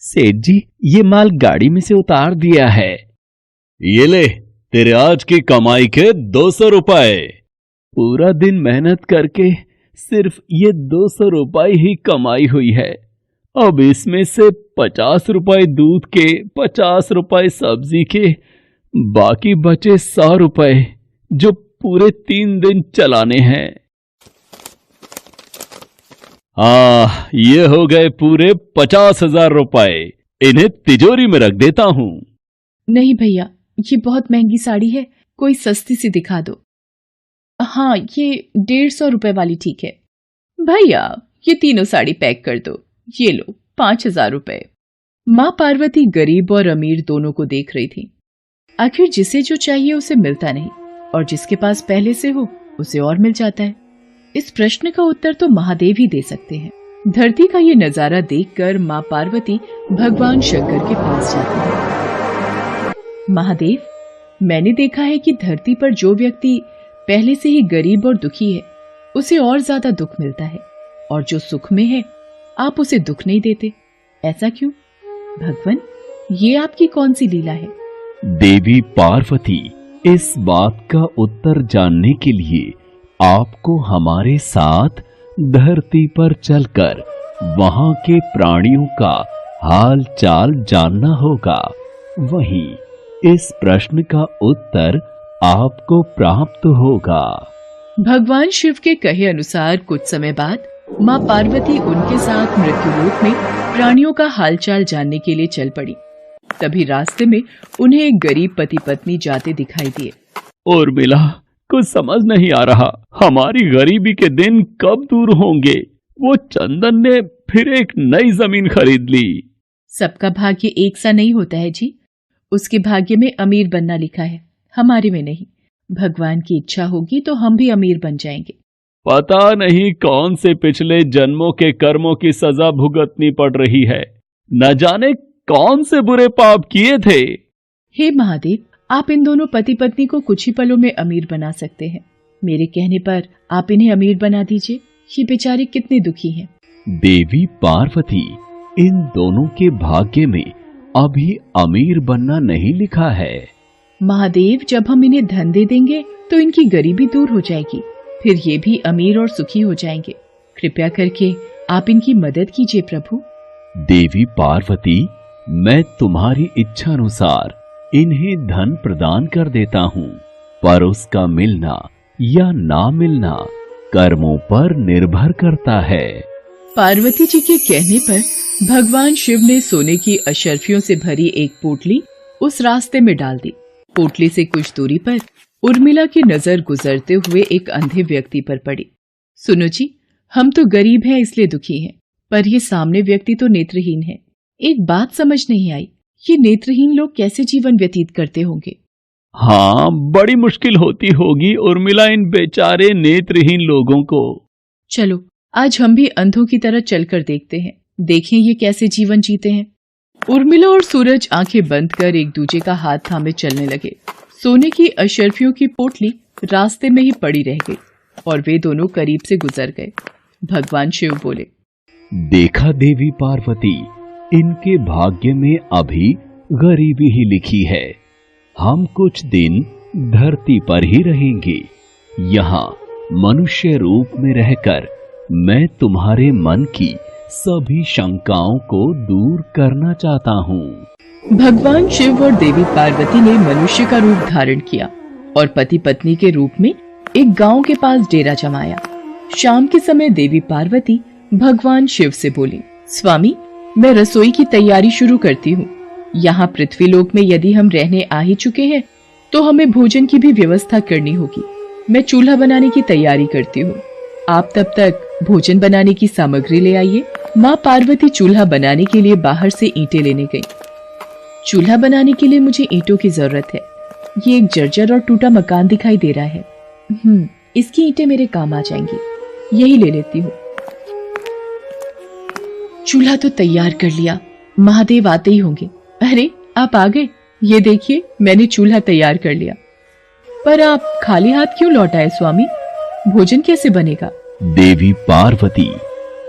सेठ जी, ये माल गाड़ी में से उतार दिया है। ये ले, तेरे आज की कमाई के 200 रुपए। पूरा दिन मेहनत करके सिर्फ ये 200 रुपए ही कमाई हुई है। अब इसमें से 50 रुपए दूध के, 50 रुपए सब्जी के, बाकी बचे 100 रुपए जो पूरे 3 दिन चलाने हैं। ये हो गए पूरे 50,000 रुपए। इन्हें तिजोरी में रख देता हूँ। नहीं भैया, ये बहुत महंगी साड़ी है, कोई सस्ती सी दिखा दो। हाँ, ये 150 रुपए वाली ठीक है। भैया, ये तीनों साड़ी पैक कर दो। ये लो 5,000 रुपए। माँ पार्वती गरीब और अमीर दोनों को देख रही थी। आखिर जिसे जो चाहिए उसे मिलता नहीं, और जिसके पास पहले से हो उसे और मिल जाता है। इस प्रश्न का उत्तर तो महादेव ही दे सकते हैं। धरती का ये नजारा देखकर माँ पार्वती भगवान शंकर के पास जाती है। महादेव, मैंने देखा है कि धरती पर जो व्यक्ति पहले से ही गरीब और दुखी है उसे और ज्यादा दुख मिलता है, और जो सुख में है आप उसे दुख नहीं देते। ऐसा क्यों? भगवान, ये आपकी कौन सी लीला है? देवी पार्वती, इस बात का उत्तर जानने के लिए आपको हमारे साथ धरती पर चलकर वहां के प्राणियों का हाल चाल जानना होगा। वहीं इस प्रश्न का उत्तर आपको प्राप्त होगा। भगवान शिव के कहे अनुसार कुछ समय बाद माँ पार्वती उनके साथ मृत्युलोक में प्राणियों का हालचाल जानने के लिए चल पड़ी। तभी रास्ते में उन्हें एक गरीब पति पत्नी जाते दिखाई दिए। उर्मिला, कुछ समझ नहीं आ रहा, हमारी गरीबी के दिन कब दूर होंगे। वो चंदन ने फिर एक नई जमीन खरीद ली। सबका भाग्य एक सा नहीं होता है जी। उसके भाग्य में अमीर बनना लिखा है, हमारे में नहीं। भगवान की इच्छा होगी तो हम भी अमीर बन जाएंगे। पता नहीं कौन से पिछले जन्मों के कर्मों की सजा भुगतनी पड़ रही है। न जाने कौन से बुरे पाप किए थे। हे महादेव, आप इन दोनों पति पत्नी को कुछ ही पलों में अमीर बना सकते हैं। मेरे कहने पर आप इन्हें अमीर बना दीजिए। ये बेचारे कितने दुखी हैं। देवी पार्वती, इन दोनों के भाग्य में अभी अमीर बनना नहीं लिखा है। महादेव, जब हम इन्हें धन दे देंगे तो इनकी गरीबी दूर हो जाएगी, फिर ये भी अमीर और सुखी हो जाएंगे। कृपया करके आप इनकी मदद कीजिए प्रभु। देवी पार्वती, मैं तुम्हारी इच्छा अनुसार इन्हें धन प्रदान कर देता हूँ, पर उसका मिलना या ना मिलना कर्मों पर निर्भर करता है। पार्वती जी के कहने पर भगवान शिव ने सोने की अशर्फियों से भरी एक पोटली उस रास्ते में डाल दी। पोटली से कुछ दूरी पर उर्मिला की नजर गुजरते हुए एक अंधे व्यक्ति पर पड़ी। सुनो जी, हम तो गरीब हैं इसलिए दुखी हैं, पर ये सामने व्यक्ति तो नेत्रहीन है। एक बात समझ नहीं आई, ये नेत्रहीन लोग कैसे जीवन व्यतीत करते होंगे? हाँ, बड़ी मुश्किल होती होगी उर्मिला इन बेचारे नेत्रहीन लोगों को। चलो आज हम भी अंधों की तरह चलकर देखते हैं, देखें ये कैसे जीवन जीते हैं। उर्मिला और सूरज आंखें बंद कर एक दूसरे का हाथ थामे चलने लगे। सोने की अशर्फियों की पोटली रास्ते में ही पड़ी रह गई और वे दोनों करीब से गुजर गए। भगवान शिव बोले, देखा देवी पार्वती, इनके भाग्य में अभी गरीबी ही लिखी है। हम कुछ दिन धरती पर ही रहेंगे। यहाँ मनुष्य रूप में रहकर मैं तुम्हारे मन की सभी शंकाओं को दूर करना चाहता हूँ। भगवान शिव और देवी पार्वती ने मनुष्य का रूप धारण किया और पति पत्नी के रूप में एक गांव के पास डेरा जमाया। शाम के समय देवी पार्वती भगवान शिव से बोली, स्वामी, मैं रसोई की तैयारी शुरू करती हूँ। यहाँ पृथ्वीलोक में यदि हम रहने आ ही चुके हैं तो हमें भोजन की भी व्यवस्था करनी होगी। मैं चूल्हा बनाने की तैयारी करती हूँ, आप तब तक भोजन बनाने की सामग्री ले आइए। माँ पार्वती चूल्हा बनाने के लिए बाहर से ईंटें लेने गई। चूल्हा बनाने के लिए मुझे ईंटों की जरूरत है। ये एक जर्जर और टूटा मकान दिखाई दे रहा है। इसकी ईंटें मेरे काम आ जाएंगी, यही ले लेती हूँ। चूल्हा तो तैयार कर लिया, महादेव आते ही होंगे। अरे आप आ गए, ये देखिए मैंने चूल्हा तैयार कर लिया। पर आप खाली हाथ क्यों लौट आए स्वामी? भोजन कैसे बनेगा? देवी पार्वती,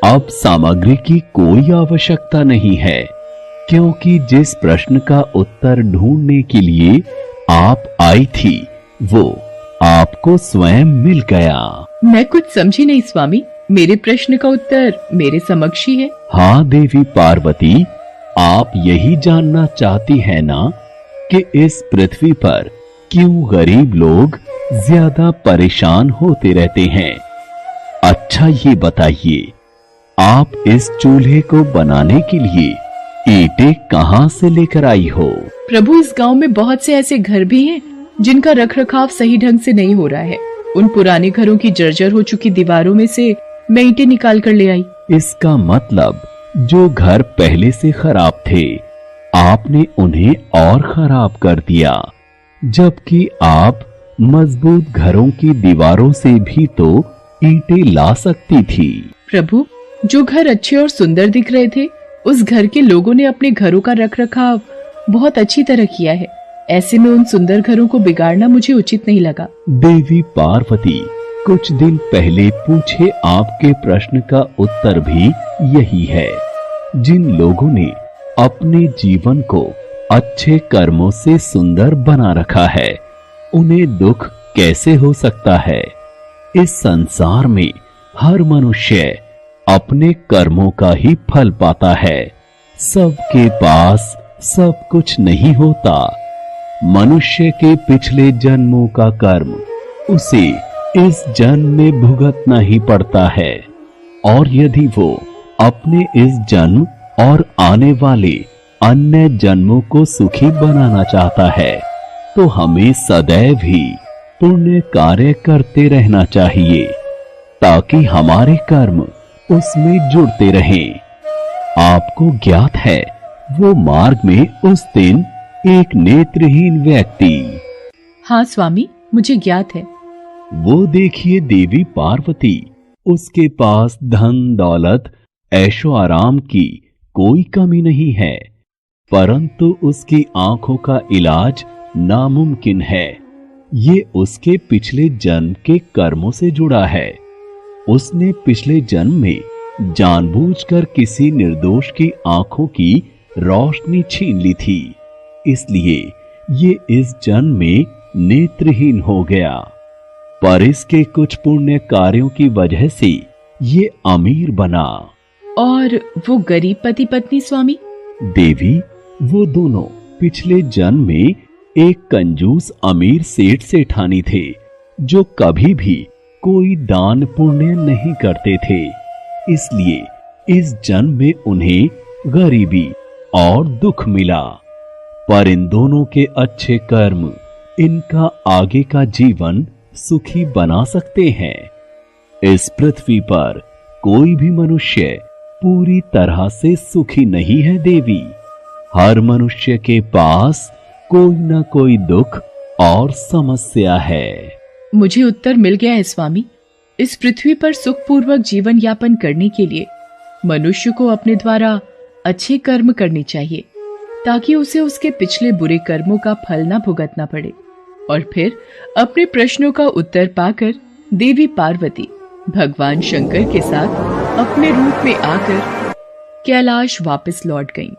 अब सामग्री की कोई आवश्यकता नहीं है। क्योंकि जिस प्रश्न का उत्तर ढूंढने के लिए आप आई थी वो आपको स्वयं मिल गया। मैं कुछ समझी नहीं स्वामी, मेरे प्रश्न का उत्तर मेरे समक्ष ही है। हाँ देवी पार्वती, आप यही जानना चाहती है ना कि इस पृथ्वी पर क्यों गरीब लोग ज्यादा परेशान होते रहते हैं। अच्छा ये बताइए, आप इस चूल्हे को बनाने के लिए ईंटें कहां से लेकर आई हो? प्रभु, इस गांव में बहुत से ऐसे घर भी हैं जिनका रखरखाव सही ढंग से नहीं हो रहा है। उन पुराने घरों की जर्जर हो चुकी दीवारों में से मैं ईंटें निकाल कर ले आई। इसका मतलब जो घर पहले से खराब थे आपने उन्हें और खराब कर दिया, जबकि आप मजबूत घरों की दीवारों से भी तो ईंटें ला सकती थी। प्रभु, जो घर अच्छे और सुंदर दिख रहे थे उस घर के लोगों ने अपने घरों का रखरखाव बहुत अच्छी तरह किया है। ऐसे में उन सुंदर घरों को बिगाड़ना मुझे उचित नहीं लगा। देवी पार्वती, कुछ दिन पहले पूछे आपके प्रश्न का उत्तर भी यही है। जिन लोगों ने अपने जीवन को अच्छे कर्मों से सुंदर बना रखा है उन्हें दुख कैसे हो सकता है? इस संसार में हर मनुष्य अपने कर्मों का ही फल पाता है। सबके पास सब कुछ नहीं होता। मनुष्य के पिछले जन्मों का कर्म उसे इस जन्म में भुगतना ही पड़ता है, और यदि वो अपने इस जन्म और आने वाले अन्य जन्मों को सुखी बनाना चाहता है तो हमें सदैव ही पुण्य कार्य करते रहना चाहिए ताकि हमारे कर्म उसमें जुड़ते रहें। आपको ज्ञात है वो मार्ग में उस दिन एक नेत्रहीन व्यक्ति। हाँ स्वामी, मुझे ज्ञात है। वो देखिए देवी पार्वती, उसके पास धन दौलत ऐशो आराम की कोई कमी नहीं है, परंतु उसकी आंखों का इलाज नामुमकिन है। ये उसके पिछले जन्म के कर्मों से जुड़ा है। उसने पिछले जन्म में जानबूझकर किसी निर्दोष की आंखों की रोशनी छीन ली थी, इसलिए ये इस जन्म में नेत्रहीन हो गया। पर इसके कुछ पुण्य कार्यों की वजह से ये अमीर बना। और वो गरीब पति पत्नी स्वामी? देवी, वो दोनों पिछले जन्म में एक कंजूस अमीर सेठ सेठानी थे जो कभी भी कोई दान पुण्य नहीं करते थे, इसलिए इस जन्म में उन्हें गरीबी और दुख मिला। पर इन दोनों के अच्छे कर्म इनका आगे का जीवन सुखी बना सकते हैं। इस पृथ्वी पर कोई भी मनुष्य पूरी तरह से सुखी नहीं है देवी। हर मनुष्य के पास कोई न कोई दुख और समस्या है। मुझे उत्तर मिल गया है स्वामी। इस पृथ्वी पर सुखपूर्वक जीवन यापन करने के लिए मनुष्य को अपने द्वारा अच्छे कर्म करने चाहिए ताकि उसे उसके पिछले बुरे कर्मों का फल न भुगतना पड़े, और फिर अपने प्रश्नों का उत्तर पाकर देवी पार्वती भगवान शंकर के साथ अपने रूप में आकर कैलाश वापस लौट गईं।